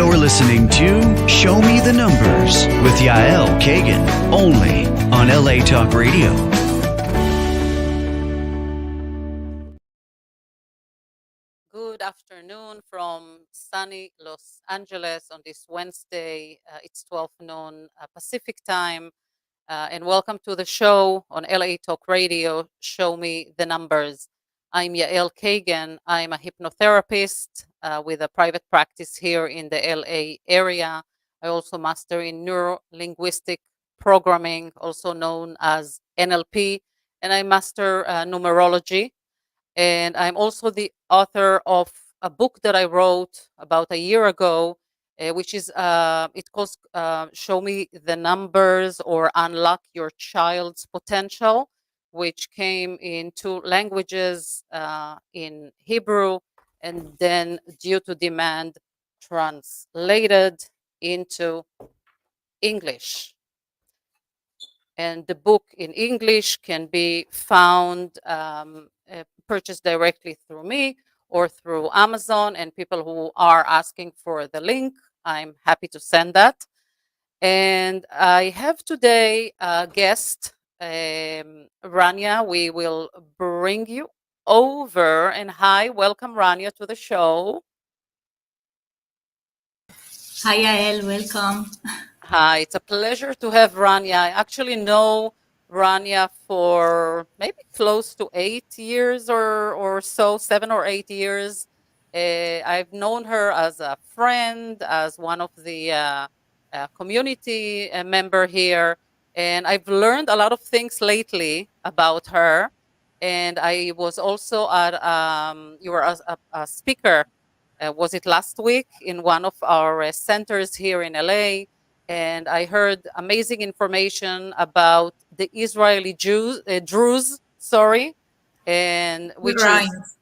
You're listening to Show Me the Numbers with Yael Kagan, only on LA Talk Radio. Good afternoon from sunny Los Angeles on this Wednesday. It's 12 noon Pacific time. And welcome to the show on LA Talk Radio, Show Me the Numbers. I'm Yael Kagan. I'm a hypnotherapist with a private practice here in the LA area. I also master in neuro-linguistic programming, also known as NLP, and I master numerology. And I'm also the author of a book that I wrote about a year ago, which is it calls "Show Me the Numbers" or "Unlock Your Child's Potential," which came in two languages, in Hebrew, and then due to demand, translated into English. And the book in English can be found, purchased directly through me or through Amazon. And people who are asking for the link, I'm happy to send that. And I have today a guest, Rania. We will bring you over. And hi, welcome Rania to the show. Hi, Yael, welcome. Hi, it's a pleasure to have Rania. I actually know Rania for maybe close to 8 years or so, 7 or 8 years. I've known her as a friend, as one of the community member here, and I've learned a lot of things lately about her. And I was also at you were a speaker. Was it last week in one of our centers here in LA? And I heard amazing information about the Israeli Druze, sorry, and which Right. is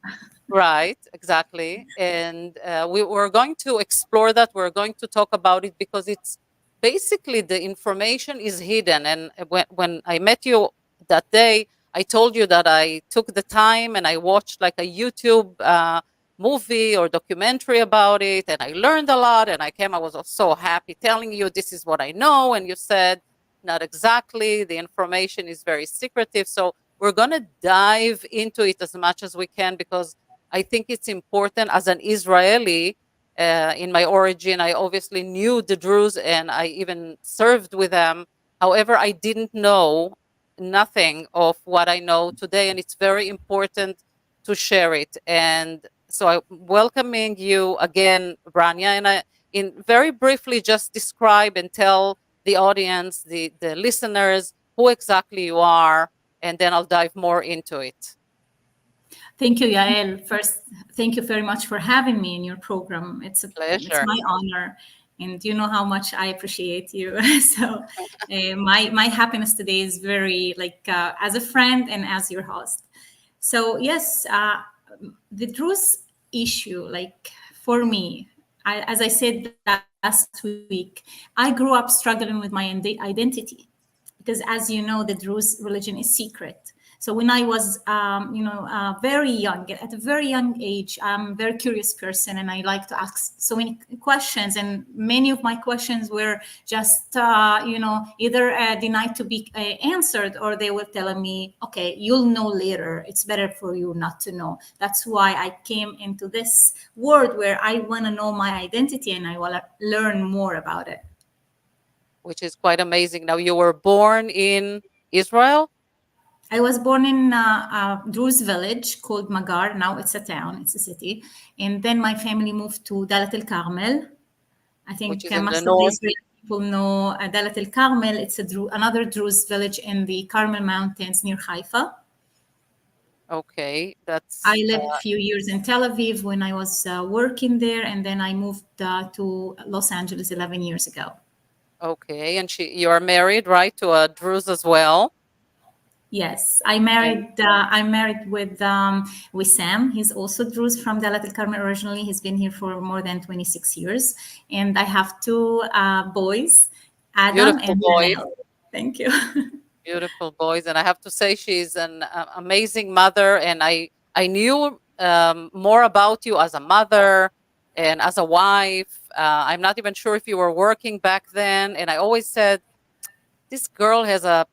right, exactly. And we were going to explore that. We're going to talk about it because it's basically the information is hidden. And when I met you that day, I told you that I took the time and I watched like a YouTube movie or documentary about it, and I learned a lot. And I was so happy telling you this is what I know, and you said not exactly. The information is very secretive, so we're going to dive into it as much as we can because I think it's important. As an Israeli, in my origin, I obviously knew the Druze and I even served with them. However, I didn't know nothing of what I know today, and it's very important to share it. And so I'm welcoming you again, Branya, and in very briefly just describe and tell the audience, the listeners, who exactly you are, and then I'll dive more into it. Thank you, Yael. First, thank you very much for having me in your program. It's Pleasure. my honor, and you know how much I appreciate you. So, my happiness today is very as a friend and as your host. So yes, the Druze issue, like for me, as I said last week, I grew up struggling with my identity because, as you know, the Druze religion is secret. So when I was, very young, at a very young age, I'm a very curious person, and I like to ask so many questions. And many of my questions were just, either denied to be answered, or they were telling me, "Okay, you'll know later. It's better for you not to know." That's why I came into this world where I want to know my identity and I want to learn more about it. Which is quite amazing. Now, you were born in Israel? I was born in a Druze village called Magar. Now it's a town, it's a city. And then my family moved to Dalat el Carmel. I think Which is in most the of the north. Israeli people know Dalat el Carmel. It's another Druze village in the Carmel Mountains near Haifa. Okay, I lived a few years in Tel Aviv when I was working there, and then I moved to Los Angeles 11 years ago. Okay, and you are married, right, to a Druze as well? Yes, I married. I'm married with Sam. He's also Druze from Dalat el Carmel originally. He's been here for more than 26 years, and I have two boys, Adam Beautiful and boys. Daniel. Thank you. Beautiful boys, and I have to say she's an amazing mother. And I knew more about you as a mother And as a wife, I'm not even sure if you were working back then. And I always said, this girl has a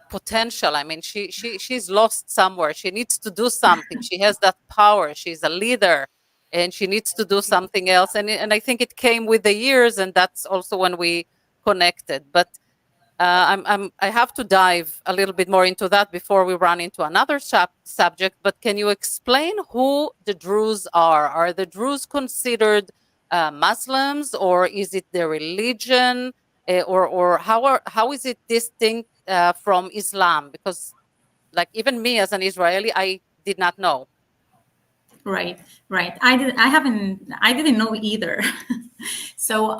potential. I mean, she's lost somewhere. She needs to do something. She has that power. She's a leader, and she needs to do something else. And I think it came with the years, and that's also when we connected. But I have to dive a little bit more into that before we run into another subject. But can you explain who the Druze are? Are the Druze considered Muslims, or is it their religion, or how is it distinct from Islam? Because, like, even me as an Israeli, I did not know. Right, right. I didn't know either. So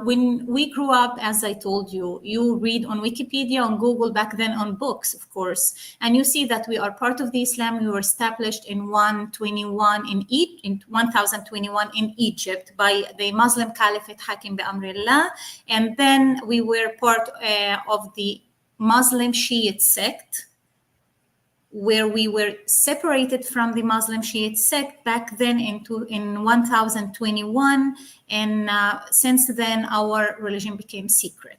when we grew up, as I told you, you read on Wikipedia, on Google, back then on books, of course, and you see that we are part of the Islam. We were established in 121 in 1021 in Egypt by the Muslim Caliphate Hakim bi Amrillah, and then we were part of the Muslim Shiite sect, where we were separated from the Muslim Shiite sect back then in 1021, and since then our religion became secret.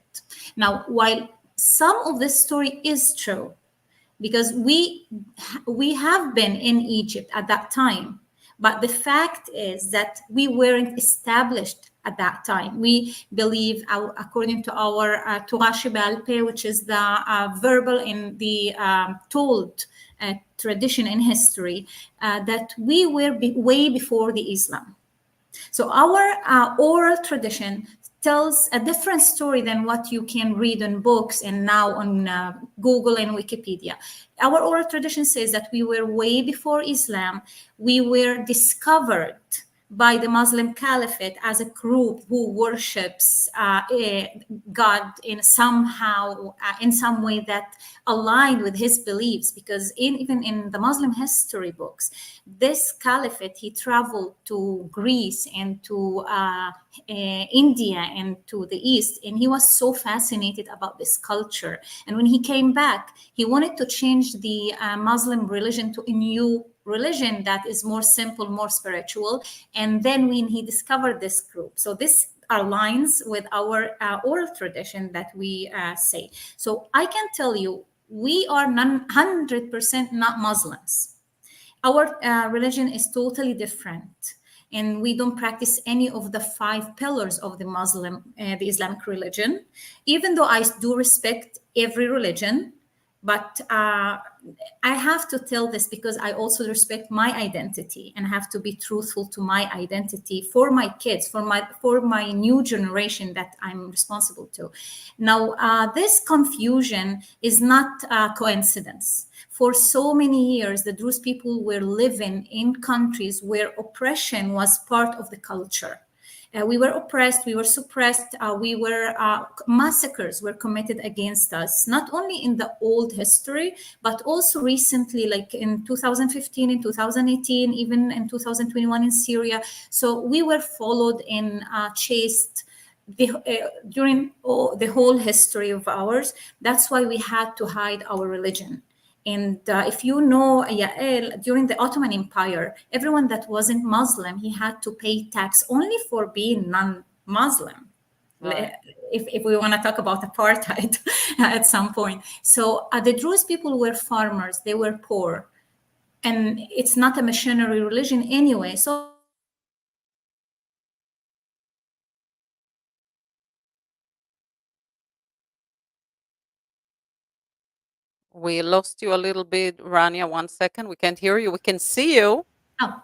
Now, while some of this story is true, because we have been in Egypt at that time, but the fact is that we weren't established at that time. We believe, according to our Torah Sheba'al Peh, which is the verbal in the told tradition in history, that we were way before the Islam. So our oral tradition tells a different story than what you can read in books and now on Google and Wikipedia. Our oral tradition says that we were way before Islam. We were discovered by the Muslim Caliphate as a group who worships God in somehow, in some way that aligned with his beliefs. Because even in the Muslim history books, this Caliphate, he traveled to Greece and to India and to the East, and he was so fascinated about this culture. And when he came back, he wanted to change the Muslim religion to a new religion that is more simple, more spiritual. And then when he discovered this group, so this aligns with our oral tradition that we say. So I can tell you, we are 100% not Muslims. Our religion is totally different, and we don't practice any of the 5 pillars of the the Islamic religion, even though I do respect every religion. But I have to tell this because I also respect my identity and have to be truthful to my identity for my kids, for my new generation that I'm responsible to. Now, this confusion is not a coincidence. For so many years, the Druze people were living in countries where oppression was part of the culture. We were oppressed, we were suppressed, massacres were committed against us, not only in the old history, but also recently, like in 2015, in 2018, even in 2021 in Syria. So we were followed and chased during the whole history of ours. That's why we had to hide our religion. And if you know, Yael, during the Ottoman Empire, everyone that wasn't Muslim, he had to pay tax only for being non-Muslim. Right. If we want to talk about apartheid at some point. So the Druze people were farmers, they were poor. And it's not a missionary religion anyway. So we lost you a little bit, Rania. 1 second. We can't hear you. We can see you. Oh,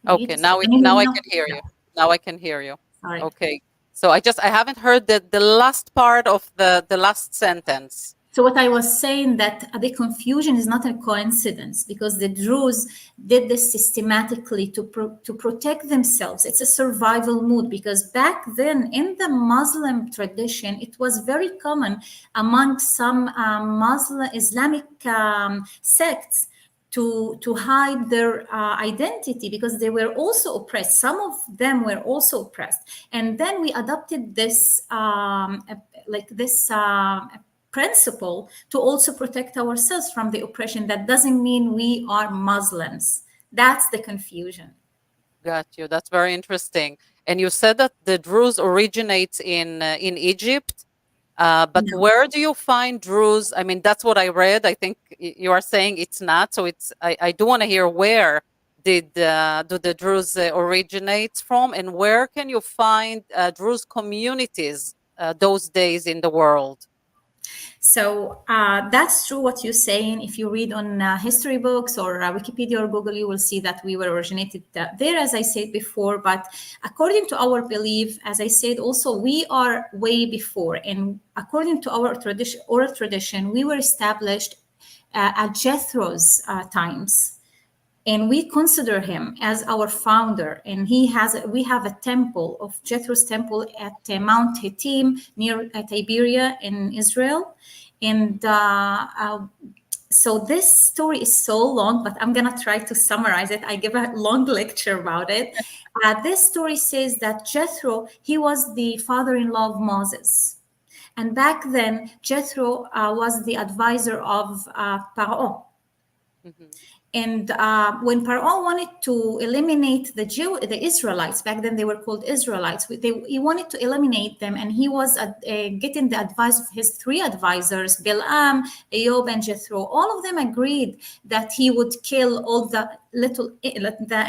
okay. Now I can hear you. Now I can hear you. Sorry. Okay. So I haven't heard the last part of the last sentence. So what I was saying, that the confusion is not a coincidence, because the Druze did this systematically to protect themselves. It's a survival mood, because back then in the Muslim tradition, it was very common among some Muslim Islamic sects to hide their identity, because they were also oppressed. Some of them were also oppressed. And then we adopted this principle to also protect ourselves from the oppression. That doesn't mean we are Muslims. That's the confusion. Got you. That's very interesting. And you said that the Druze originates in Egypt. But No. where do you find Druze? I mean, that's what I read. I think you are saying it's not. So I do want to hear where do the Druze originate from, and where can you find Druze communities those days in the world? So that's true what you're saying. If you read on history books or Wikipedia or Google, you will see that we were originated there, as I said before. But according to our belief, as I said, also we are way before. And according to our tradition, oral tradition, we were established at Jethro's times, and we consider him as our founder. And we have a temple of Jethro's temple at Mount Hittim near Tiberia in Israel. And so this story is so long, but I'm gonna try to summarize it. I give a long lecture about it. This story says that Jethro, he was the father-in-law of Moses. And back then, Jethro was the advisor of Paro. Mhm. And when Paro wanted to eliminate the Israelites, back then they were called Israelites, he wanted to eliminate them, and he was getting the advice of his three advisors, Bilam, Eyob, and Jethro. All of them agreed that he would kill all the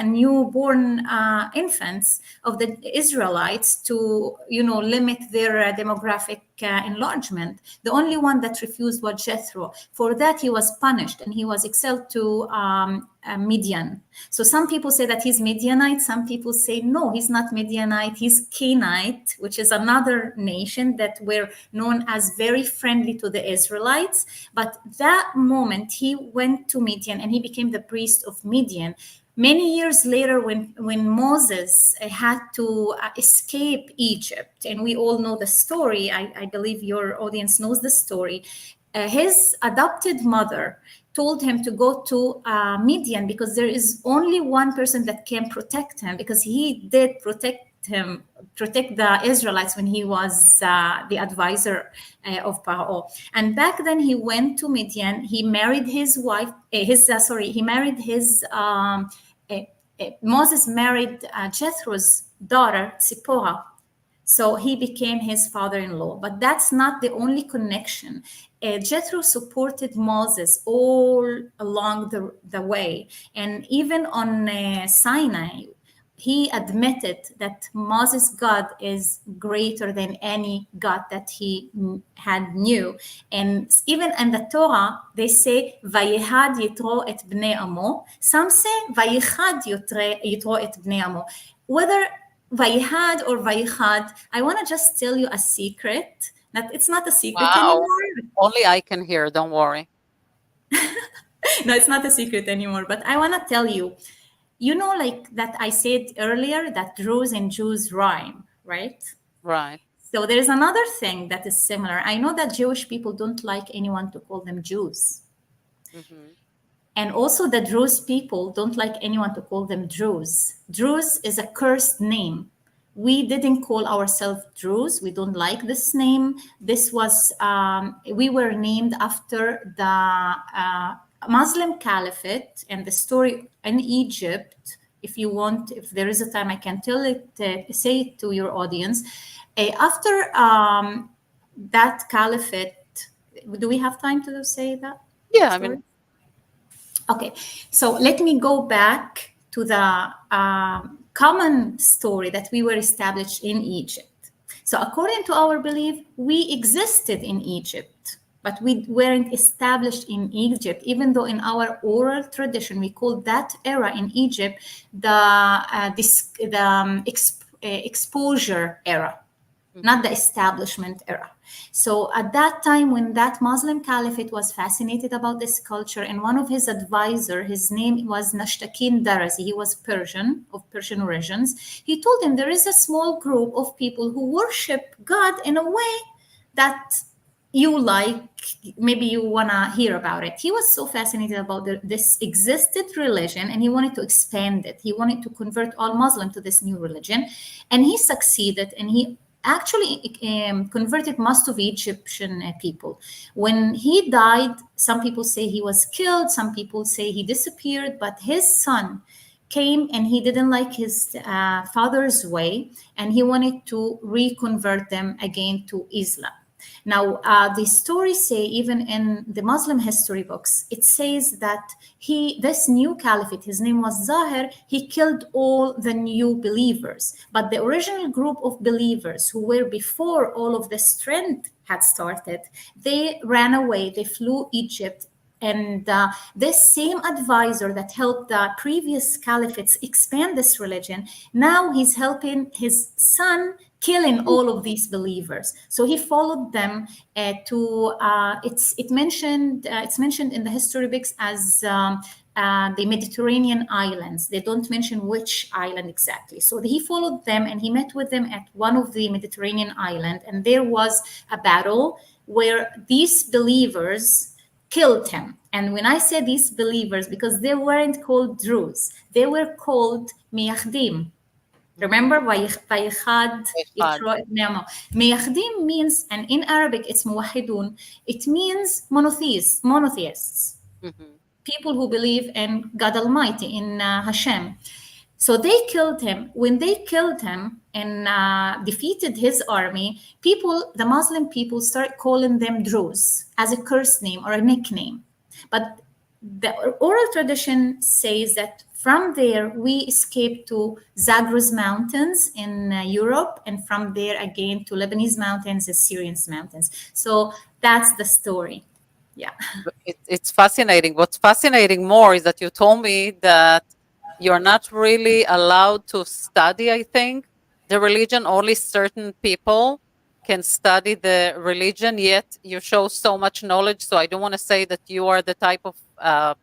newborn infants of the Israelites to, limit their demographic enlargement. The only one that refused was Jethro. For that, he was punished and he was exiled to Midian. So some people say that he's Midianite. Some people say no, he's not Midianite. He's Canaanite, which is another nation that were known as very friendly to the Israelites. But that moment, he went to Midian and he became the priest of Midian. Many years later, when Moses had to escape Egypt, and we all know the story, I believe your audience knows the story, his adopted mother told him to go to Midian because there is only one person that can protect him, because he did protect the Israelites when he was the advisor of Paro. And back then he went to Midian. He married his wife. Moses married Jethro's daughter, Zipporah. So he became his father-in-law. But that's not the only connection. Jethro supported Moses all along the way. And even on Sinai, he admitted that Moses' God is greater than any God that he had knew. And even in the Torah, they say, Vayihad Yitro et bnei amo. Some say, Vayichad Yitro et bnei amo. Whether Vayihad or Vayichad, I want to just tell you a secret. It's not a secret anymore. Only I can hear, don't worry. No, it's not a secret anymore, but I want to tell you, like that I said earlier, that Druze and Jews rhyme, right? Right. So there's another thing that is similar. I know that Jewish people don't like anyone to call them Jews. Mm-hmm. And also the Druze people don't like anyone to call them Druze. Druze is a cursed name. We didn't call ourselves Druze. We don't like this name. This was, we were named after the Muslim Caliphate and the story in Egypt. If you want, if there is a time, I can tell it, say it to your audience. After that caliphate, do we have time to say that? Yeah, story? I mean. Okay, so let me go back to the common story that we were established in Egypt. So according to our belief, we existed in Egypt, but we weren't established in Egypt, even though in our oral tradition, we call that era in Egypt the exposure era, not the establishment era. So at that time, when that Muslim caliphate was fascinated about this culture, and one of his advisors, his name was Nashtakin Darazi, he was Persian, of Persian origins, he told him there is a small group of people who worship God in a way that you like, maybe you want to hear about it. He was so fascinated about this existed religion, and he wanted to expand it. He wanted to convert all Muslims to this new religion, and he succeeded, and he actually converted most of Egyptian people. When he died, some people say he was killed, some people say he disappeared, but his son came and he didn't like his father's way, and he wanted to reconvert them again to Islam. Now, the stories say, even in the Muslim history books, it says that this new caliphate, his name was Zahir, he killed all the new believers. But the original group of believers who were before all of this trend had started, they ran away, they flew Egypt. And this same advisor that helped the previous caliphates expand this religion, now he's helping his son killing all of these believers. So he followed them it's mentioned in the history books as the Mediterranean islands. They don't mention which island exactly. So he followed them and he met with them at one of the Mediterranean island, and there was a battle where these believers killed him. And when I say these believers, because they weren't called Druze, they were called Miyakhdim. Remember, Vayichad, Miyakhdim means, and in Arabic it's Muwahidun, it means monotheists, people who believe in God Almighty, in Hashem. So they killed him. When they killed him and defeated his army, the Muslim people start calling them Druze as a curse name or a nickname. But the oral tradition says that from there we escaped to Zagros Mountains in Europe, and from there again to Lebanese mountains, Syrian mountains. So that's the story. Yeah. It's fascinating. What's fascinating more is that you told me that you're not really allowed to study, I think, the religion. Only certain people can study the religion, yet you show so much knowledge. So I don't want to say that you are the type of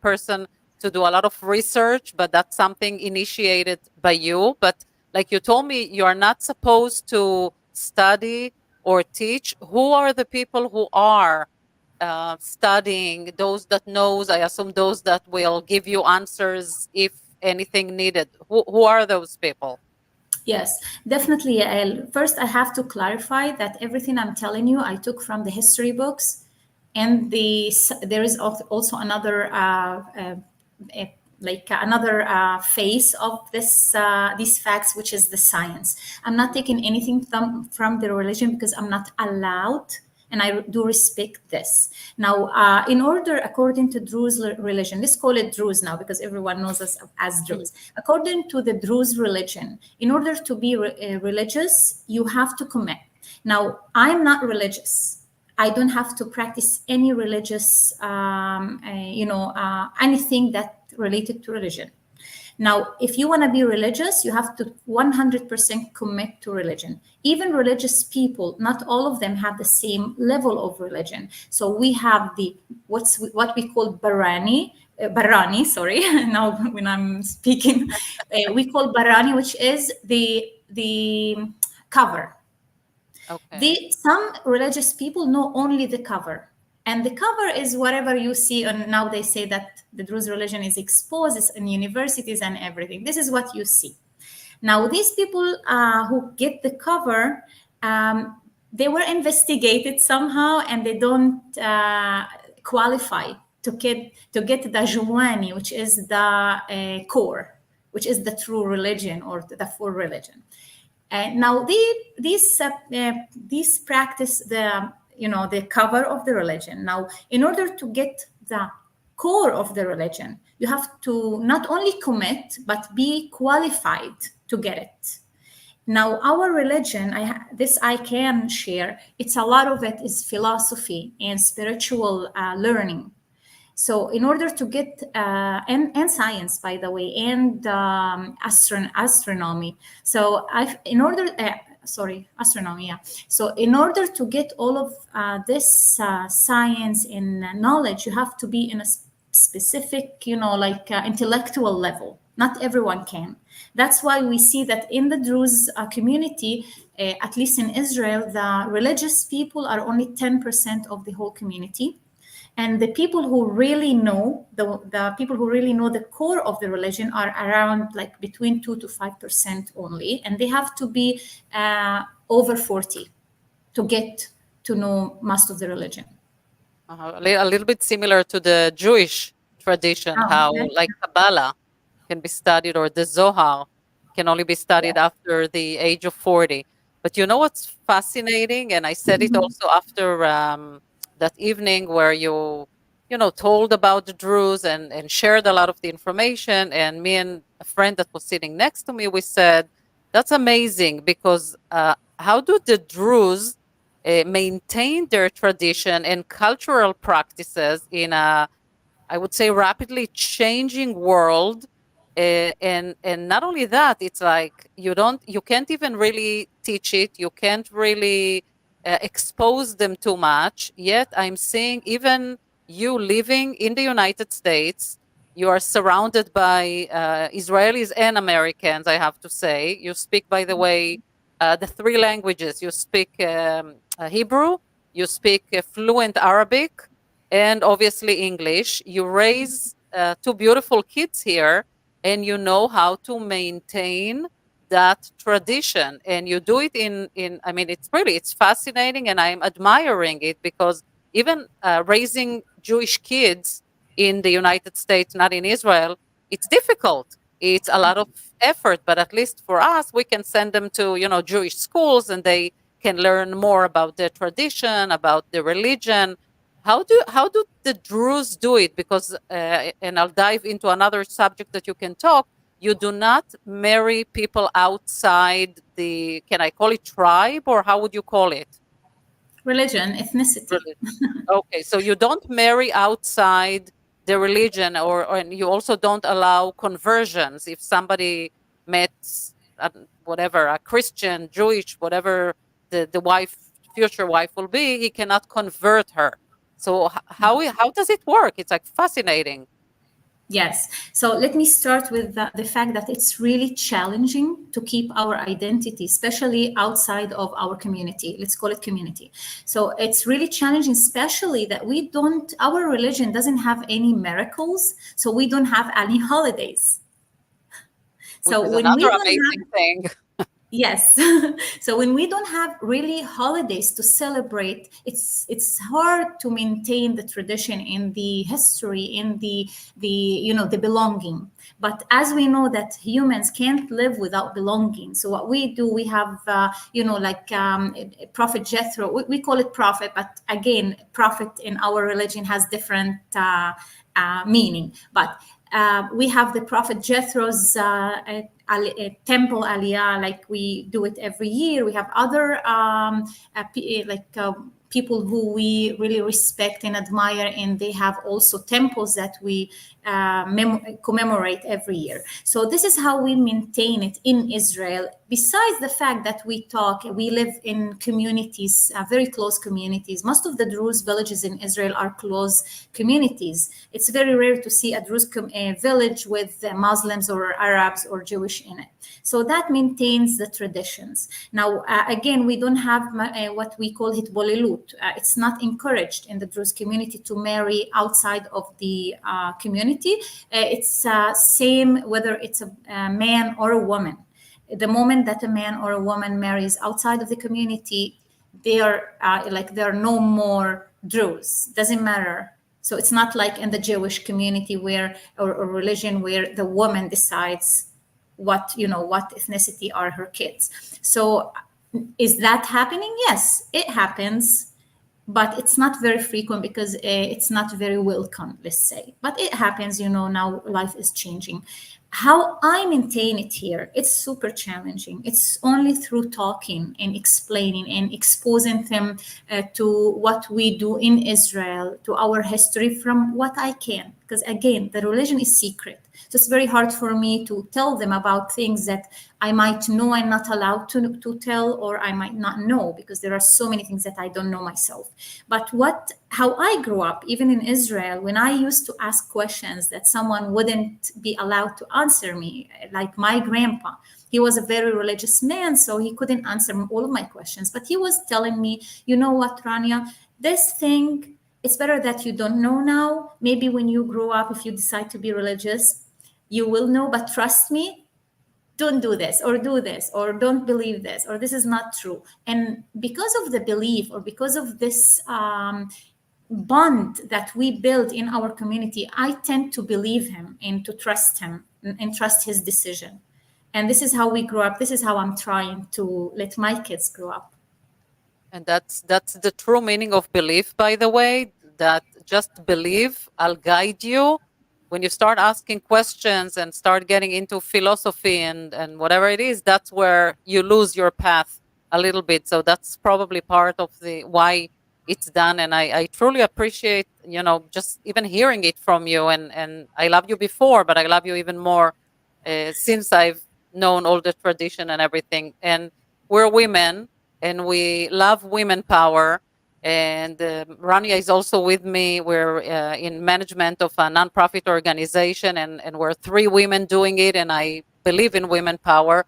person to do a lot of research, but that's something initiated by you. But like you told me, you are not supposed to study or teach. Who are the people who are studying? Those that knows, I assume those that will give you answers if anything needed. Who are those people? Yes, definitely. First, I have to clarify that everything I'm telling you, I took from the history books, and there is also another another face of these facts, which is the science. I'm not taking anything from the religion because I'm not allowed. And I do respect this. Now, in order, according to Druze religion, let's call it Druze now because everyone knows us as Druze. According to the Druze religion, in order to be religious, you have to commit. Now, I'm not religious. I don't have to practice any religious, anything that related to religion. Now, if you want to be religious, you have to 100% commit to religion. Even religious people, not all of them have the same level of religion. So we have what we call Barani, sorry. Now when I'm speaking, we call Barani, which is the cover. Okay. Some religious people know only the cover. And the cover is whatever you see, and now they say that the Druze religion is exposed in universities and everything. This is what you see. Now, these people who get the cover, they were investigated somehow, and they don't qualify to get the Jawani, which is the core, which is the true religion or the full religion. Now, these practice the cover of the religion. Now, in order to get the core of the religion, you have to not only commit, but be qualified to get it. Now, our religion, I can share, it's a lot of it is philosophy and spiritual learning. So in order to get, and science, by the way, and astronomy. So astronomy, yeah. So in order to get all of this science and knowledge, you have to be in a specific, intellectual level. Not everyone can. That's why we see that in the Druze community, at least in Israel, the religious people are only 10% of the whole community. And the people who really know, the people who really know the core of the religion are around like between 2 to 5% only. And they have to be over 40 to get to know most of the religion. A little bit similar to the Jewish tradition, how yeah. like Kabbalah. can be studied, or the Zohar can only be studied after the age of 40. But you know what's fascinating? And I said it also after that evening where told about the Druze and shared a lot of the information. And me and a friend that was sitting next to me, we said, that's amazing, because how do the Druze maintain their tradition and cultural practices in a, I would say, rapidly changing world? And not only that, it's like you can't even really teach it. You can't really expose them too much. Yet I'm seeing, even you living in the United States, you are surrounded by Israelis and Americans, I have to say. You speak, by the way, the three languages. You speak Hebrew, you speak fluent Arabic, and obviously English. You raise two beautiful kids here, and you know how to maintain that tradition, and you do it in I mean, it's fascinating, and I'm admiring it, because even raising Jewish kids in the United States, not in Israel, it's difficult. It's a lot of effort, but at least for us, we can send them to Jewish schools, and they can learn more about the tradition, about the religion. How do the Druze do it? Because and I'll dive into another subject that you can talk. You do not marry people outside the, can I call it tribe, or how would you call it? Religion, ethnicity. Okay, so you don't marry outside the religion, or and you also don't allow conversions. If somebody met whatever, a Christian, Jewish, whatever the wife, future wife will be, he cannot convert her. So how does it work? It's like fascinating. Yes. So let me start with the fact that it's really challenging to keep our identity, especially outside of our community. Let's call it community. So it's really challenging, especially that our religion doesn't have any miracles. So we don't have any holidays. Which So is when we another don't amazing thing. Yes. So when we don't have really holidays to celebrate, it's hard to maintain the tradition in the history, in the belonging. But as we know that humans can't live without belonging, so what we do, we have like Prophet Jethro. We call it prophet, but again, prophet in our religion has different meaning. But we have the Prophet Jethro's temple aliyah, like we do it every year. We have other people who we really respect and admire, and they have also temples that we commemorate every year. So this is how we maintain it in Israel. Besides the fact that we live in communities, very close communities. Most of the Druze villages in Israel are close communities. It's very rare to see a Druze village with Muslims or Arabs or Jewish in it. So that maintains the traditions. Now, again, we don't have what we call hitbolelut. It's not encouraged in the Druze community to marry outside of the community. It's same whether it's a man or a woman. The moment that a man or a woman marries outside of the community, they are no more Druze. Doesn't matter. So it's not like in the Jewish community or religion where the woman decides what ethnicity are her kids. So is that happening? Yes, it happens, but it's not very frequent because it's not very welcome, let's say. But it happens. Now life is changing. How I maintain it here, it's super challenging. It's only through talking and explaining and exposing them to what we do in Israel, to our history from what I can. Because again, the religion is secret. So it's very hard for me to tell them about things that I might know I'm not allowed to tell, or I might not know, because there are so many things that I don't know myself. But how I grew up, even in Israel, when I used to ask questions that someone wouldn't be allowed to answer me, like my grandpa, he was a very religious man, so he couldn't answer all of my questions. But he was telling me, you know what, Rania, this thing, it's better that you don't know now. Maybe when you grow up, if you decide to be religious, you will know, but trust me, don't do this or do this, or don't believe this, or this is not true. And because of the belief, or because of this bond that we build in our community, I tend to believe him and to trust him. entrust his decision. And this is how we grew up. This is how I'm trying to let my kids grow up. And that's the true meaning of belief, by the way, that just believe, I'll guide you. When you start asking questions and start getting into philosophy and whatever it is, that's where you lose your path a little bit. So that's probably part of the why it's done. And I truly appreciate, just even hearing it from you. And I love you before, but I love you even more since I've known all the tradition and everything. And we're women and we love women power. And Rania is also with me. We're in management of a nonprofit organization, and we're 3 women doing it. And I believe in women power.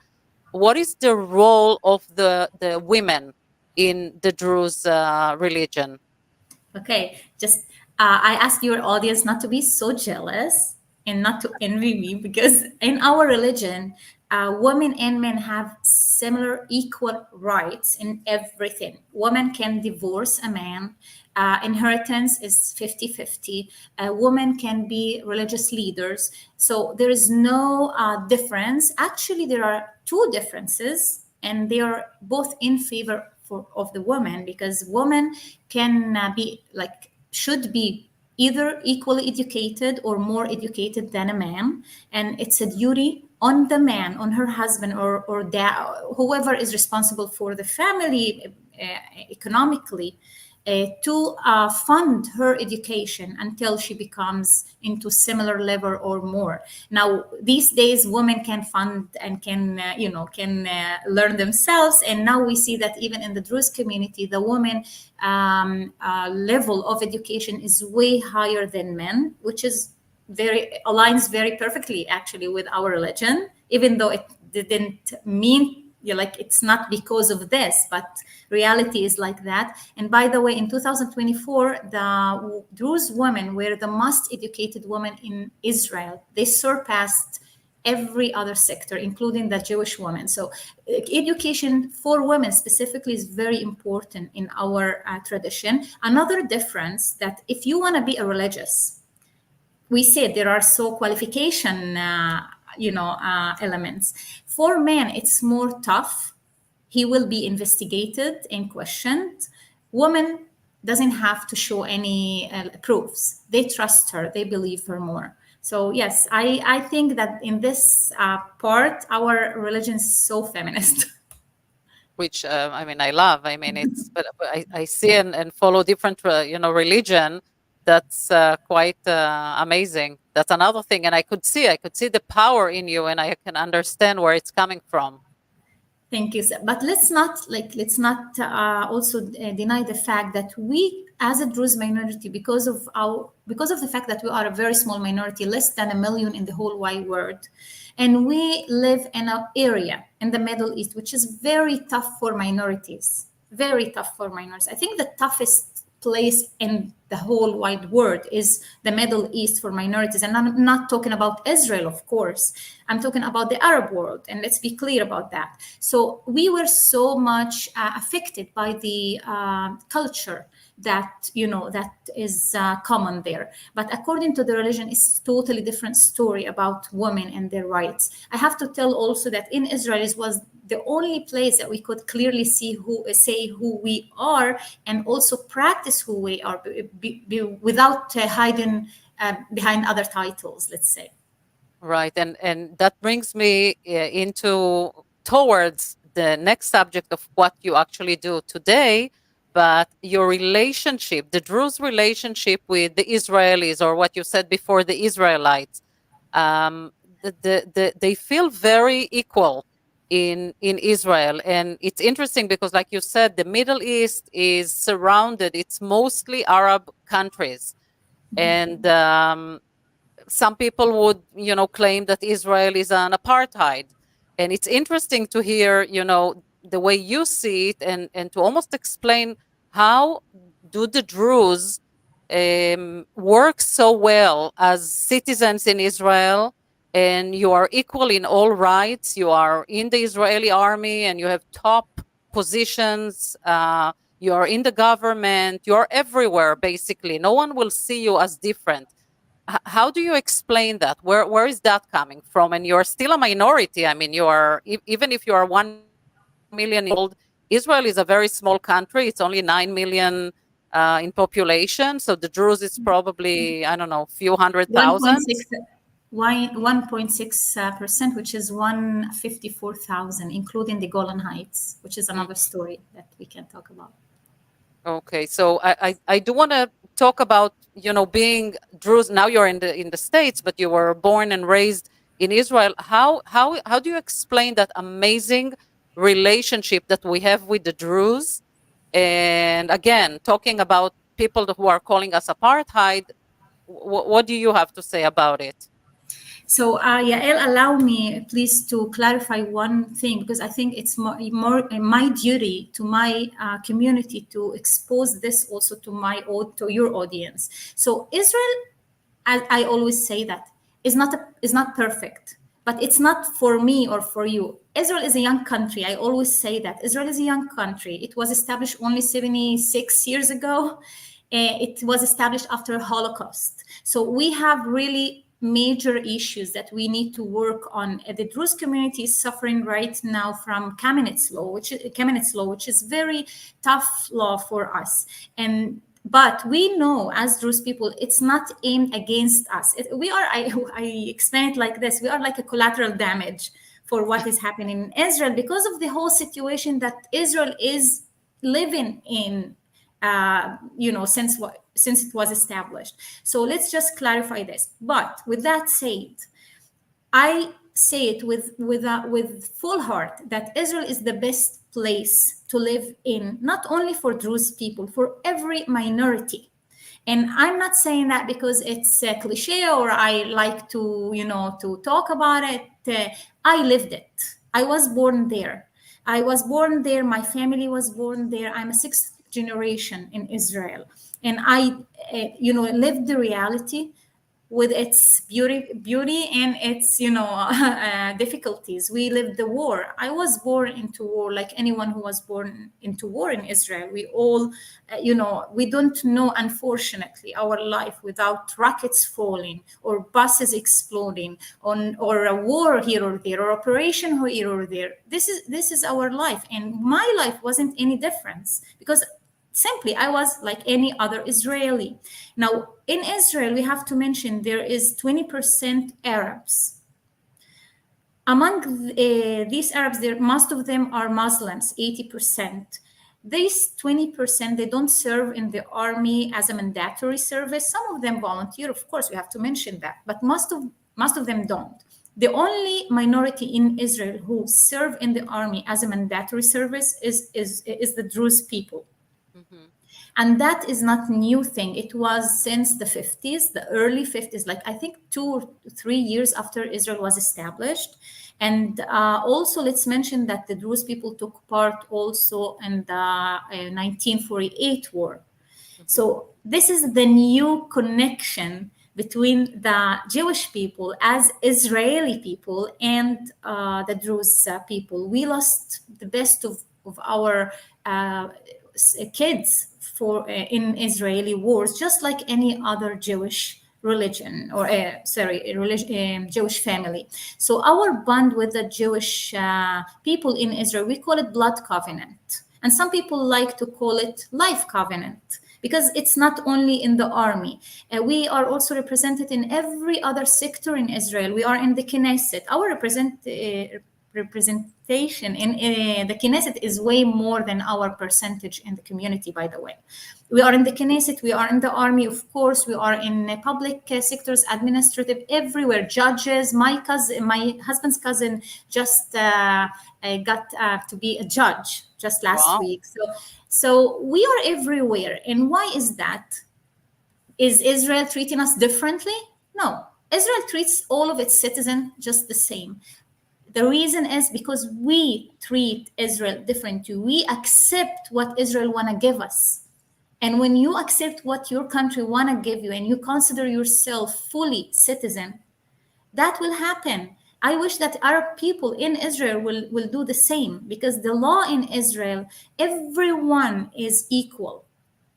What is the role of the women in the Druze religion? Okay, just I ask your audience not to be so jealous and not to envy me, because in our religion, women and men have similar equal rights in everything. Women can divorce a man. Inheritance is 50-50. Women can be religious leaders. So there is no difference. Actually, there are 2 differences, and they are both in favor of the woman, because women can should be either equally educated or more educated than a man, and it's a duty on the man, on her husband or whoever is responsible for the family economically, to fund her education until she becomes into similar level or more. Now, these days, women can fund and can learn themselves. And now we see that even in the Druze community, the women level of education is way higher than men, which is aligns very perfectly actually with our religion, even though it didn't mean it's not because of this, but reality is like that. And by the way, in 2024, the Druze women were the most educated women in Israel. They surpassed every other sector, including the Jewish women. So education for women specifically is very important in our tradition. Another difference, that if you want to be a religious, we said there are qualification elements. For men, it's more tough. He will be investigated and questioned. Woman doesn't have to show any proofs. They trust her. They believe her more. So yes, I think that in this part, our religion is so feminist. Which I love. It's but I see and follow different religion. That's quite amazing. That's another thing, and I could see the power in you, and I can understand where it's coming from. Thank you, sir. But let's not also deny the fact that we, as a Druze minority, because of the fact that we are a very small minority, less than 1 million in the whole wide world, and we live in an area in the Middle East which is very tough for minorities. Very tough for minorities. I think the toughest place in the whole wide world is the Middle East for minorities. And I'm not talking about Israel, of course. I'm talking about the Arab world. And let's be clear about that. So we were so much affected by the culture that is common there. But according to the religion, it's totally different story about women and their rights. I have to tell also that in Israel, it was the only place that we could clearly say who we are, and also practice who we are without hiding behind other titles, let's say. Right, and that brings me towards the next subject of what you actually do today, but your relationship, the Druze relationship with the Israelis, or what you said before, the Israelites. They feel very equal in Israel, and it's interesting because, like you said, the Middle East is surrounded. It's mostly Arab countries, and some people would, claim that Israel is an apartheid. And it's interesting to hear, the way you see it, and to almost explain how do the Druze work so well as citizens in Israel, and you are equal in all rights. You are in the Israeli army and you have top positions. You are in the government. You are everywhere, basically. No one will see you as different. how do you explain that? Where is that coming from? And you're still a minority. I mean, you are, even if you are 1 million old, Israel is a very small country. It's only 9 million in population. So the Druze is probably, I don't know, few hundred thousand. 1.6%, which is 154,000, including the Golan Heights, which is another story that we can talk about. Okay, so I do want to talk about, being Druze. Now you're in the States, but you were born and raised in Israel. How do you explain that amazing relationship that we have with the Druze? And again, talking about people who are calling us apartheid, what do you have to say about it? So, Yael, allow me, please, to clarify one thing, because I think it's more my duty to my community to expose this also to your audience. So, Israel, as I always say, that is not perfect, but it's not for me or for you. Israel is a young country. I always say that Israel is a young country. It was established only 76 years ago. It was established after Holocaust. So we have really major issues that we need to work on. The Druze community is suffering right now from Kamenetz law, which is very tough law for us. But we know, as Druze people, it's not aimed against us. I explain it like this: we are like a collateral damage for what is happening in Israel because of the whole situation that Israel is living in. Since it was established. So let's just clarify this. But with that said, I say it with full heart that Israel is the best place to live in, not only for Druze people, for every minority. And I'm not saying that because it's a cliche or I like to talk about it. I lived it. I was born there. My family was born there. I'm a sixth generation in Israel. And I, lived the reality with its beauty and its, difficulties. We lived the war. I was born into war like anyone who was born into war in Israel. We all, we don't know, unfortunately, our life without rockets falling or buses exploding or a war here or there or operation here or there. This is our life. And my life wasn't any difference because simply, I was like any other Israeli. Now, in Israel, we have to mention there is 20% Arabs. Among these Arabs, most of them are Muslims, 80%. These 20%, they don't serve in the army as a mandatory service. Some of them volunteer, of course, we have to mention that, but most of them don't. The only minority in Israel who serve in the army as a mandatory service is the Druze people. Mm-hmm. And that is not a new thing. It was since the 50s, the early 50s, like I think 2 or 3 years after Israel was established. And also, let's mention that the Druze people took part also in the 1948 war. Mm-hmm. So this is the new connection between the Jewish people as Israeli people and the Druze people. We lost the best of our kids in Israeli wars, just like any other Jewish religion or Jewish family. So our bond with the Jewish people in Israel, we call it blood covenant, and some people like to call it life covenant because it's not only in the army. We are also represented in every other sector in Israel. We are in the Knesset. Our representation in the Knesset is way more than our percentage in the community, by the way. We are in the Knesset, we are in the army, of course, we are in public sectors, administrative, everywhere, judges. My husband's cousin just got to be a judge just last week. So we are everywhere. And why is that? Is Israel treating us differently? No. Israel treats all of its citizens just the same. The reason is because we treat Israel differently. We accept what Israel want to give us. And when you accept what your country want to give you and you consider yourself fully citizen, that will happen. I wish that Arab people in Israel will do the same, because the law in Israel, everyone is equal.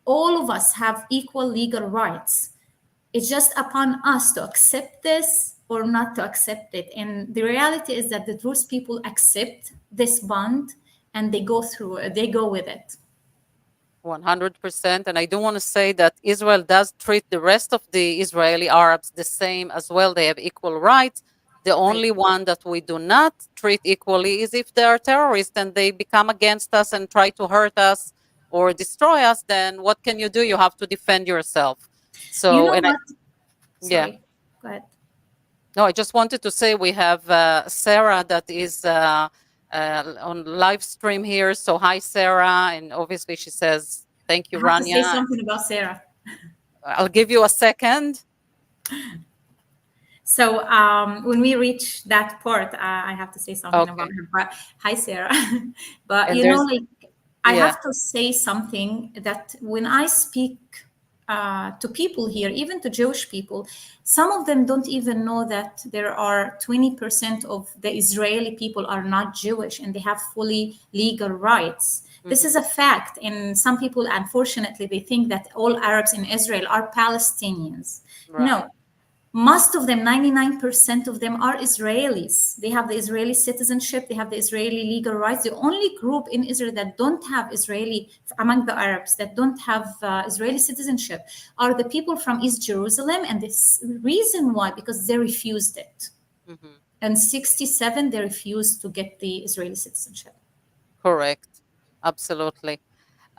All of us have equal legal rights. It's just upon us to accept this or not to accept it. And the reality is that the Druze people accept this bond and they go through it, they go with it. 100%. And I do want to say that Israel does treat the rest of the Israeli Arabs the same as well. They have equal rights. The only one that we do not treat equally is if they are terrorists and they become against us and try to hurt us or destroy us. Then what can you do? You have to defend yourself. So, You know and what? yeah. Sorry, go ahead. No, I just wanted to say we have Sarah that is on live stream here. So hi, Sarah. And obviously she says, thank you, I have to say Rania. something about Sarah. I'll give you a second. So when we reach that part, I have to say something about her. But hi, Sarah. But And you know, like I yeah. have to say something that when I speak to people here, even to Jewish people, some of them don't even know that there are 20% of the Israeli people are not Jewish and they have fully legal rights. This is a fact. And some people, unfortunately, they think that all Arabs in Israel are Palestinians. Right. No, most of them, 99% of them, are Israelis. They have the Israeli citizenship, they have the Israeli legal rights. The only group in Israel that don't have Israeli, among the Arabs, that don't have Israeli citizenship are the people from East Jerusalem. And this reason why, because they refused it. And 67, they refused to get the Israeli citizenship. Correct. Absolutely.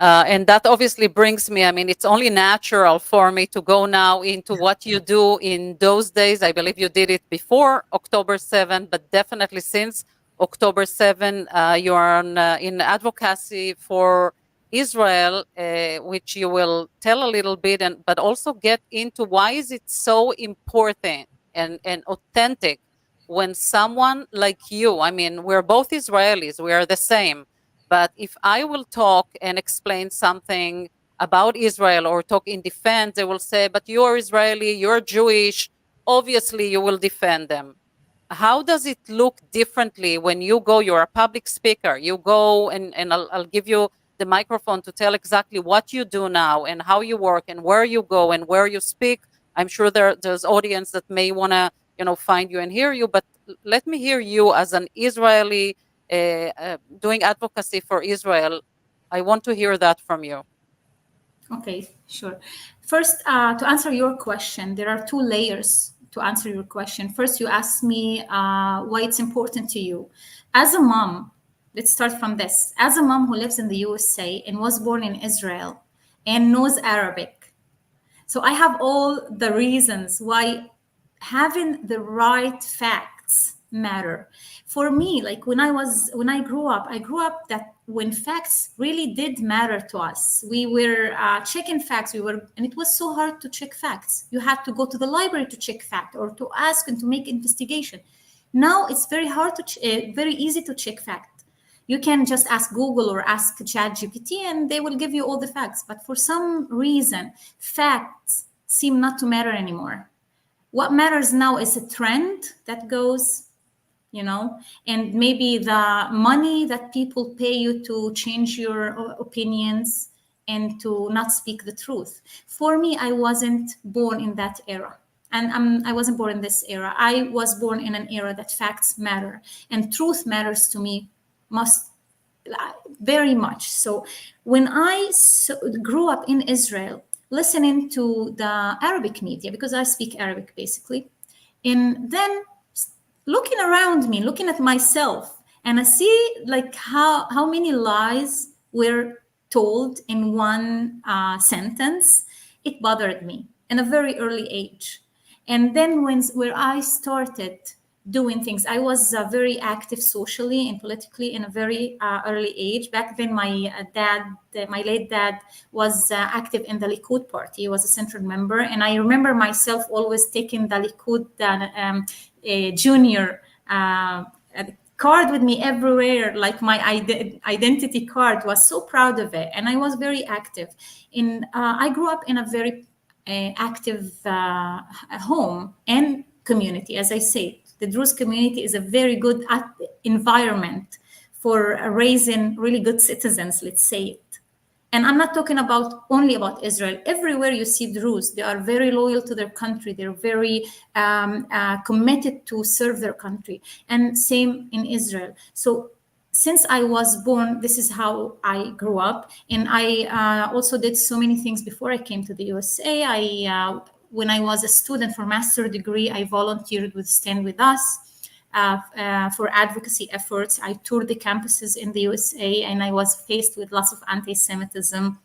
And that obviously brings me, I mean, it's only natural for me to go now into what you do in those days. I believe you did it before October 7, but definitely since October 7, you are in advocacy for Israel, which you will tell a little bit, but also get into why is it so important and authentic when someone like you, I mean, we're both Israelis, we are the same. But if I will talk and explain something about Israel or talk in defense, they will say, but you're Israeli, you're Jewish, obviously you will defend them. How does it look differently when you go, you're a public speaker, you go and I'll give you the microphone to tell exactly what you do now and how you work and where you go and where you speak. I'm sure there's audience that may want to, find you and hear you, but let me hear you as an Israeli doing advocacy for Israel. I want to hear that from you. Okay, sure. First, to answer your question, there are two layers to answer your question. First, you asked me why it's important to you. As a mom, let's start from this. As a mom who lives in the USA and was born in Israel and knows Arabic, so I have all the reasons why having the right facts matter. For me, like when I grew up, that when facts really did matter to us. We were checking facts. And it was so hard to check facts. You had to go to the library to check fact or to ask and to make investigation. Now it's very hard very easy to check fact. You can just ask Google or ask ChatGPT and they will give you all the facts. But for some reason, facts seem not to matter anymore. What matters now is a trend that goes, and maybe the money that people pay you to change your opinions and to not speak the truth. For me, I wasn't born in that era. And I wasn't born in this era. I was born in an era that facts matter and truth matters to me very much. So when I grew up in Israel, listening to the Arabic media, because I speak Arabic basically, and then looking around me, looking at myself, and I see like how many lies were told in one sentence, it bothered me in a very early age. And then where I started doing things, I was very active socially and politically in a very early age. Back then, my late dad, was active in the Likud party. He was a central member, and I remember myself always taking the Likud junior card with me everywhere, like my identity card. Was so proud of it, and I was very active. I grew up in a very active home and community. As I say, the Druze community is a very good environment for raising really good citizens, let's say it. And I'm not talking about only about Israel. Everywhere you see Druze, they are very loyal to their country. They're very committed to serve their country. And same in Israel. So since I was born, this is how I grew up. And I also did so many things before I came to the USA. When I was a student for master's degree, I volunteered with Stand With Us. For advocacy efforts. I toured the campuses in the USA, and I was faced with lots of anti-Semitism.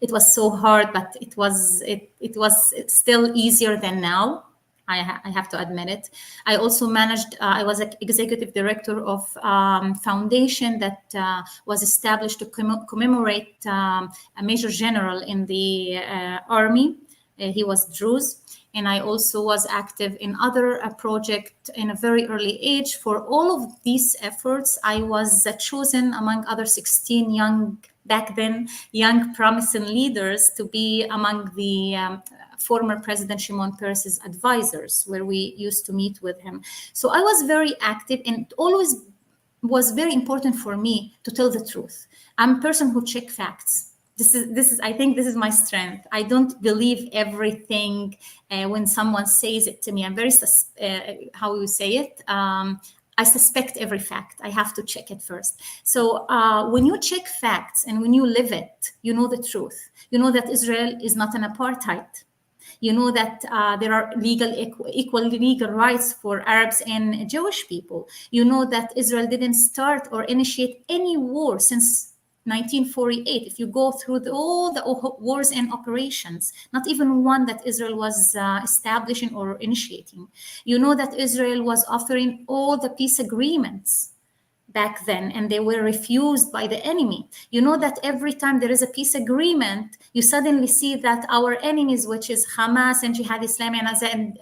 It was so hard, but it was still easier than now. I have to admit it. I also managed. I was an executive director of foundation that was established to commemorate a major general in the army. He was Druze. And I also was active in other projects in a very early age. For all of these efforts, I was chosen among other 16 young, back then, young promising leaders to be among the former President Shimon Peres's advisors, where we used to meet with him. So I was very active, and it always was very important for me to tell the truth. I'm a person who checks facts. This is I think this is my strength. I don't believe everything when someone says it to me. I'm very how you say it. I suspect every fact. I have to check it first. So when you check facts and when you live it, you know the truth. You know that Israel is not an apartheid. You know that there are equal legal rights for Arabs and Jewish people. You know that Israel didn't start or initiate any war since 1948. If you go through all the wars and operations, not even one that Israel was establishing or initiating. You know that Israel was offering all the peace agreements back then, and they were refused by the enemy. You know that every time there is a peace agreement, you suddenly see that our enemies, which is Hamas and Jihad Islami and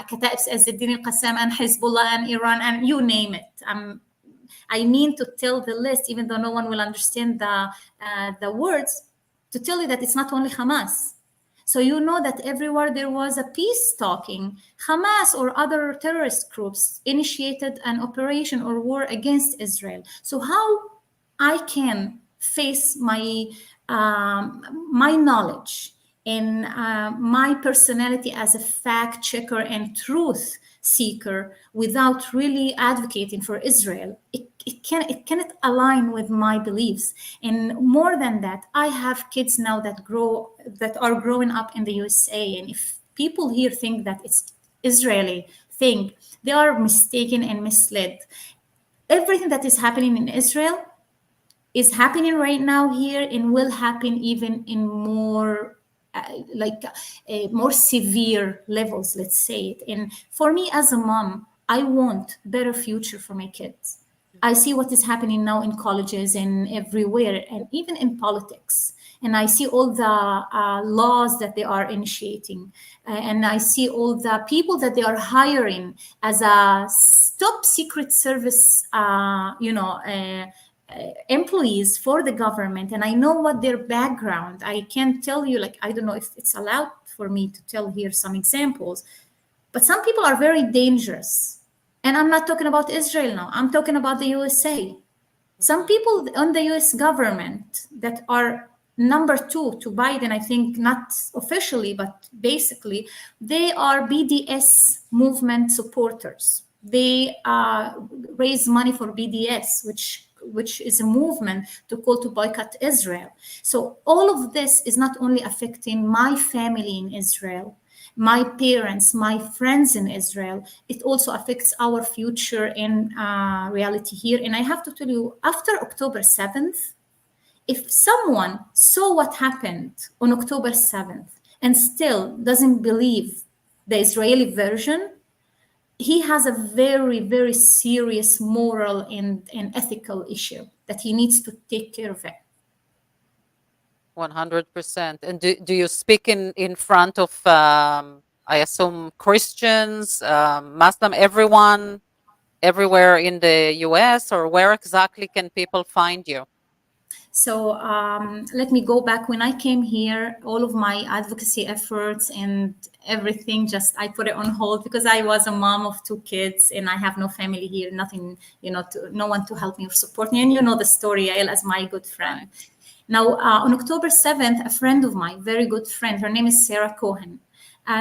Kataib Azz-Din al-Qassam and Hezbollah and Iran and you name it. I mean to tell the list, even though no one will understand the words, to tell you that it's not only Hamas. So you know that everywhere there was a peace talking, Hamas or other terrorist groups initiated an operation or war against Israel. So how I can face my knowledge and my personality as a fact checker and truth seeker without really advocating for Israel, it cannot align with my beliefs. And more than that, I have kids now that are growing up in the USA, and if people here think that it's Israeli thing, they are mistaken and misled. Everything that is happening in Israel is happening right now here and will happen even in more more severe levels, let's say it. And for me as a mom, I want better future for my kids. I see what is happening now in colleges and everywhere, and even in politics. And I see all the laws that they are initiating. And I see all the people that they are hiring as a top secret service, employees for the government. And I know what their background. I can tell you, I don't know if it's allowed for me to tell here some examples, but some people are very dangerous. And I'm not talking about Israel now. I'm talking about the USA. Some people on the US government that are number 2 to Biden, I think not officially, but basically, they are BDS movement supporters. They raise money for BDS, which is a movement to call to boycott Israel. So all of this is not only affecting my family in Israel, my parents, my friends in Israel, it also affects our future in reality here. And I have to tell you, after October 7th, if someone saw what happened on October 7th and still doesn't believe the Israeli version, he has a very, very serious moral and ethical issue that he needs to take care of it. 100%. And do you speak in front of, I assume, Christians, Muslim, everyone, everywhere in the US, or where exactly can people find you? So let me go back. When I came here, all of my advocacy efforts and everything, I put it on hold because I was a mom of 2 kids and I have no family here, nothing, no one to help me or support me. And you know the story, Yael, as my good friend. Now, on October 7th, a friend of mine, very good friend, her name is Sarah Cohen.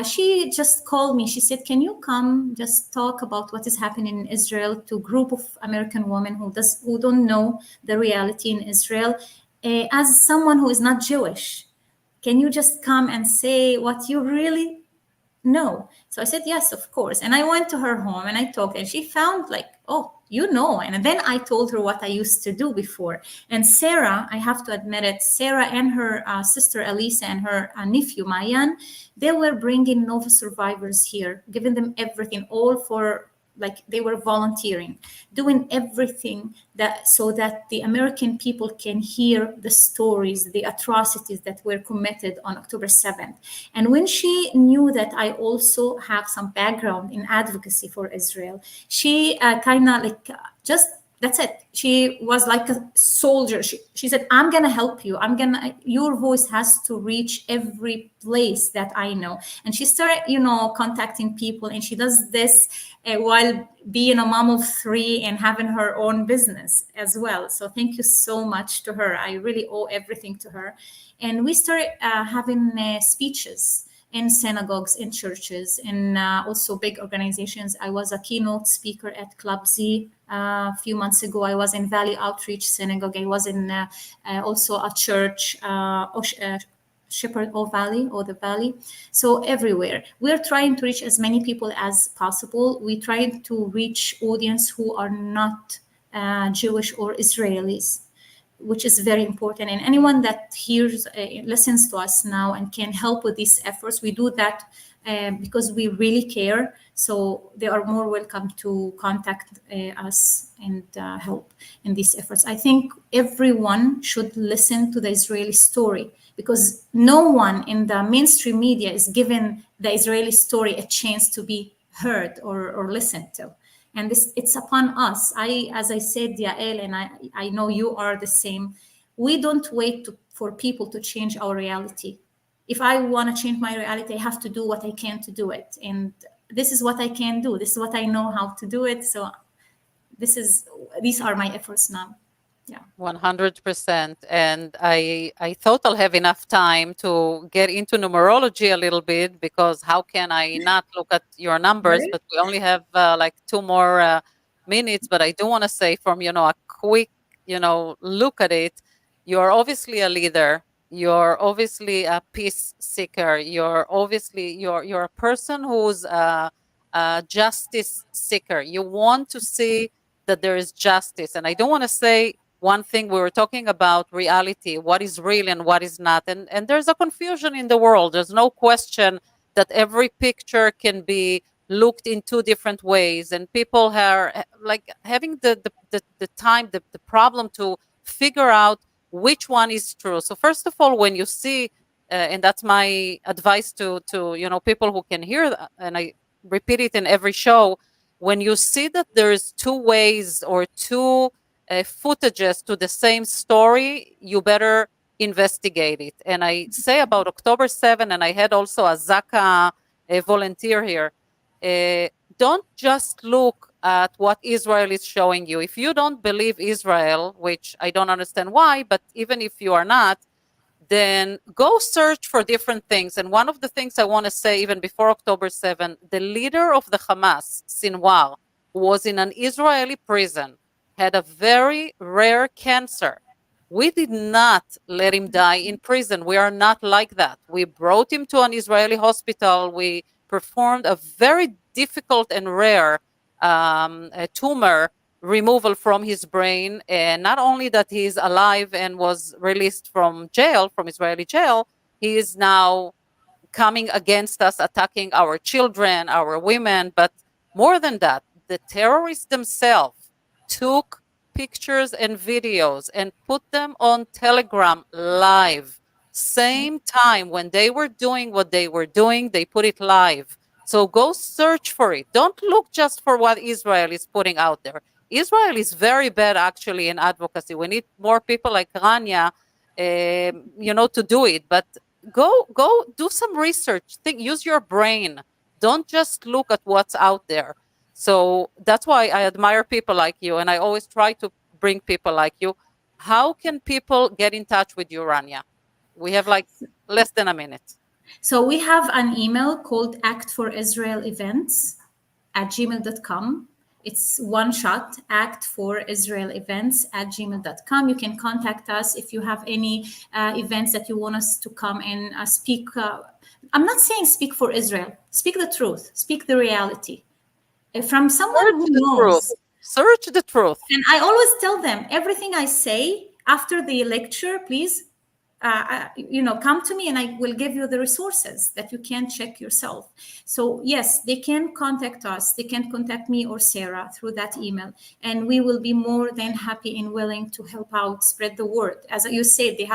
She just called me. She said, "Can you come just talk about what is happening in Israel to a group of American women who don't know the reality in Israel? As someone who is not Jewish, can you just come and say what you really know?" So I said, "Yes, of course." And I went to her home and I talked, and she found like, "Oh, you know." And then I told her what I used to do before. And Sarah, I have to admit it, Sarah and her sister Elisa and her nephew Mayan, they were bringing Nova survivors here, giving them everything, all for, like, they were volunteering, doing everything that so that the American people can hear the stories, the atrocities that were committed on October 7th. And when she knew that I also have some background in advocacy for Israel, she kind of like just that's it. She was like a soldier. She said, "I'm gonna help you. Your voice has to reach every place that I know." And she started, contacting people, and she does this while being a mom of three and having her own business as well. So thank you so much to her. I really owe everything to her. And we started having speeches in synagogues, in churches, in also big organizations. I was a keynote speaker at Club Z a few months ago. I was in Valley Outreach Synagogue. I was in also a church, Shepherd or Valley or the Valley. So everywhere. We're trying to reach as many people as possible. We try to reach audience who are not Jewish or Israelis, which is very important. And anyone that hears, listens to us now and can help with these efforts, we do that because we really care. So they are more welcome to contact us and help in these efforts. I think everyone should listen to the Israeli story, because no one in the mainstream media is giving the Israeli story a chance to be heard or listened to. And it's upon us. As I said, Yael, and I know you are the same. We don't wait for people to change our reality. If I want to change my reality, I have to do what I can to do it. And this is what I can do. This is what I know how to do it. So these are my efforts now. Yeah. 100%. And I thought I'll have enough time to get into numerology a little bit, because how can I not look at your numbers? Right. But we only have like 2 more minutes. But I do want to say, from, a quick, look at it, you're obviously a leader. You're obviously a peace seeker. You're a person who's a justice seeker. You want to see that there is justice. And I don't want to say one thing. We were talking about reality, what is real and what is not. And there's a confusion in the world. There's no question that every picture can be looked in two different ways. And people are like having the time, the problem to figure out which one is true. So first of all, when you see, and that's my advice to people who can hear that, and I repeat it in every show, when you see that there's two ways or two footages to the same story, you better investigate it. And I say about October 7, and I had also a Zaka volunteer here, don't just look at what Israel is showing you. If you don't believe Israel, which I don't understand why, but even if you are not, then go search for different things. And one of the things I want to say, even before October 7, the leader of the Hamas, Sinwar, who was in an Israeli prison, had a very rare cancer. We did not let him die in prison. We are not like that. We brought him to an Israeli hospital. We performed a very difficult and rare tumor removal from his brain. And not only that he is alive and was released from jail, from Israeli jail, he is now coming against us, attacking our children, our women. But more than that, the terrorists themselves took pictures and videos and put them on Telegram live. Same time when they were doing what they were doing, they put it live. So go search for it. Don't look just for what Israel is putting out there. Israel is very bad, actually, in advocacy. We need more people like Rania, to do it. But go do some research. Use your brain. Don't just look at what's out there. So that's why I admire people like you, and I always try to bring people like you. how can people get in touch with you, Rania? We have like less than a minute. So we have an email called actforisraelevents@gmail.com. It's one shot, actforisraelevents@gmail.com. You can contact us if you have any events that you want us to come and speak. I'm not saying speak for Israel. Speak the truth. Speak the reality. From someone Search who the knows. truth. Search the truth. And I always tell them, everything I say after the lecture, please, come to me and I will give you the resources that you can check yourself. So yes, they can contact us. They can contact me or Sarah through that email, and we will be more than happy and willing to help out, spread the word. As you said, the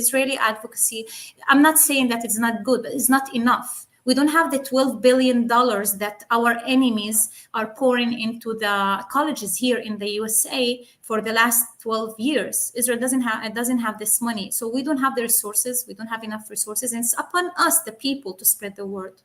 Israeli advocacy, I'm not saying that it's not good, but it's not enough. We don't have the $12 billion that our enemies are pouring into the colleges here in the USA for the last 12 years. Israel doesn't have this money. So we don't have the resources. We don't have enough resources. And it's upon us, the people, to spread the word.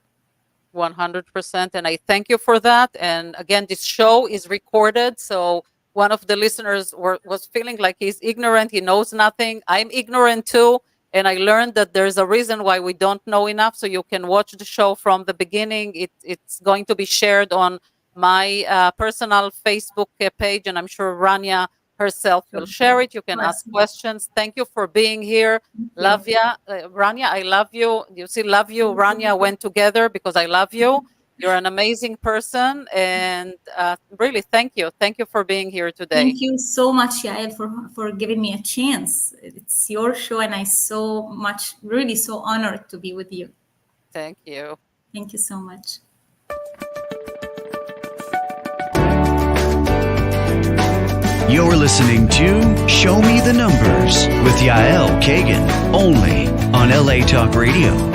100%. And I thank you for that. And again, this show is recorded. So one of the listeners was feeling like he's ignorant. He knows nothing. I'm ignorant too. And I learned that there's a reason why we don't know enough. So you can watch the show from the beginning. It's going to be shared on my personal Facebook page. And I'm sure Rania herself will share it. You can ask questions. Thank you for being here. Love ya. Rania, I love you. You see, love you, Rania went together because I love you. You're an amazing person, and really, thank you. Thank you for being here today. Thank you so much, Yael, for giving me a chance. It's your show, and I really so honored to be with you. Thank you. Thank you so much. You're listening to Show Me the Numbers with Yael Kagan, only on LA Talk Radio.